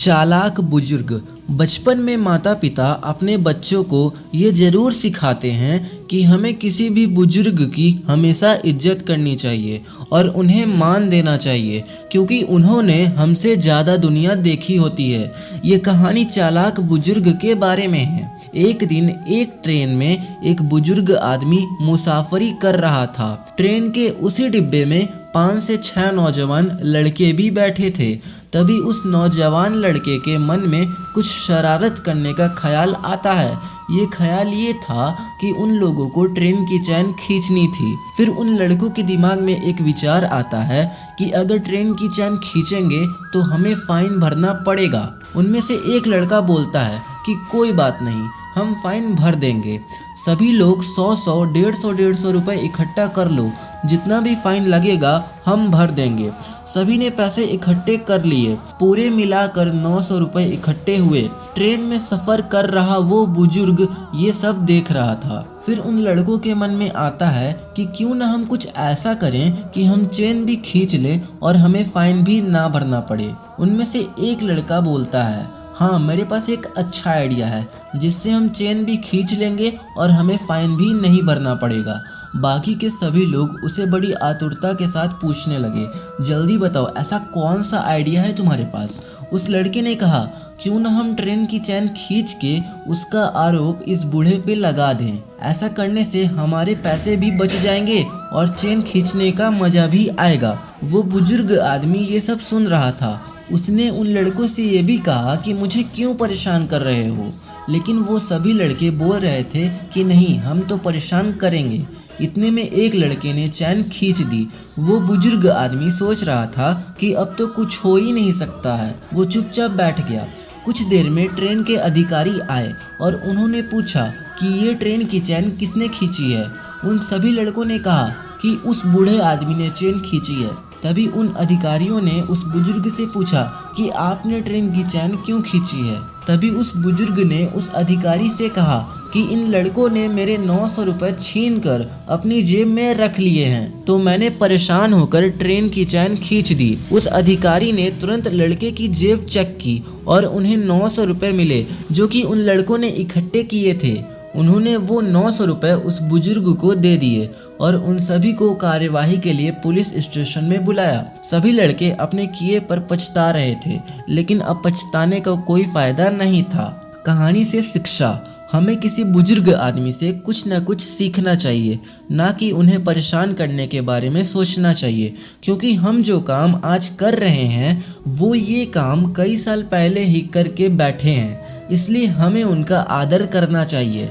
चालाक बुजुर्ग। बचपन में माता पिता अपने बच्चों को ये ज़रूर सिखाते हैं कि हमें किसी भी बुजुर्ग की हमेशा इज्जत करनी चाहिए और उन्हें मान देना चाहिए, क्योंकि उन्होंने हमसे ज़्यादा दुनिया देखी होती है। ये कहानी चालाक बुजुर्ग के बारे में है। एक दिन एक ट्रेन में एक बुजुर्ग आदमी मुसाफरी कर रहा था। ट्रेन के उसी डिब्बे में 5 से 6 नौजवान लड़के भी बैठे थे। तभी उस नौजवान लड़के के मन में कुछ शरारत करने का ख्याल आता है। ये ख्याल ये था कि उन लोगों को ट्रेन की चैन खींचनी थी। फिर उन लड़कों के दिमाग में एक विचार आता है कि अगर ट्रेन की चैन खींचेंगे तो हमें फाइन भरना पड़ेगा। उनमें से एक लड़का बोलता है कि कोई बात नहीं, हम फाइन भर देंगे। सभी लोग 100-100, 150-150 रुपए इकट्ठा कर लो, जितना भी फाइन लगेगा हम भर देंगे। सभी ने पैसे इकट्ठे कर लिए। पूरे मिलाकर 900 रुपए इकट्ठे हुए। ट्रेन में सफ़र कर रहा वो बुजुर्ग ये सब देख रहा था। फिर उन लड़कों के मन में आता है कि क्यों ना हम कुछ ऐसा करें कि हम चेन भी खींच लें और हमें फाइन भी ना भरना पड़े। उनमें से एक लड़का बोलता है, हाँ, मेरे पास एक अच्छा आइडिया है जिससे हम चेन भी खींच लेंगे और हमें फाइन भी नहीं भरना पड़ेगा। बाकी के सभी लोग उसे बड़ी आतुरता के साथ पूछने लगे, जल्दी बताओ, ऐसा कौन सा आइडिया है तुम्हारे पास? उस लड़के ने कहा, क्यों ना हम ट्रेन की चैन खींच के उसका आरोप इस बूढ़े पे लगा दें। ऐसा करने से हमारे पैसे भी बच जाएंगे और चेन खींचने का मजा भी आएगा। वो बुजुर्ग आदमी ये सब सुन रहा था। उसने उन लड़कों से ये भी कहा कि मुझे क्यों परेशान कर रहे हो, लेकिन वो सभी लड़के बोल रहे थे कि नहीं, हम तो परेशान करेंगे। इतने में एक लड़के ने चैन खींच दी। वो बुजुर्ग आदमी सोच रहा था कि अब तो कुछ हो ही नहीं सकता है। वो चुपचाप बैठ गया। कुछ देर में ट्रेन के अधिकारी आए और उन्होंने पूछा कि ये ट्रेन की चैन किसने खींची है। उन सभी लड़कों ने कहा कि उस बूढ़े आदमी ने चेन खींची है। तभी उन अधिकारियों ने उस बुजुर्ग से पूछा कि आपने ट्रेन की चैन क्यों खींची है। तभी उस बुजुर्ग ने उस अधिकारी से कहा कि इन लड़कों ने मेरे 900 रुपये छीन कर अपनी जेब में रख लिए हैं, तो मैंने परेशान होकर ट्रेन की चैन खींच दी। उस अधिकारी ने तुरंत लड़के की जेब चेक की और उन्हें 900 रुपये मिले, जो कि उन लड़कों ने इकट्ठे किए थे। उन्होंने वो 900 रुपये उस बुजुर्ग को दे दिए और उन सभी को कार्यवाही के लिए पुलिस स्टेशन में बुलाया। सभी लड़के अपने किए पर पछता रहे थे, लेकिन अब पछताने का कोई फायदा नहीं था। कहानी से शिक्षा, हमें किसी बुजुर्ग आदमी से कुछ न कुछ सीखना चाहिए, ना कि उन्हें परेशान करने के बारे में सोचना चाहिए, क्योंकि हम जो काम आज कर रहे हैं वो ये काम कई साल पहले ही करके बैठे हैं। इसलिए हमें उनका आदर करना चाहिए।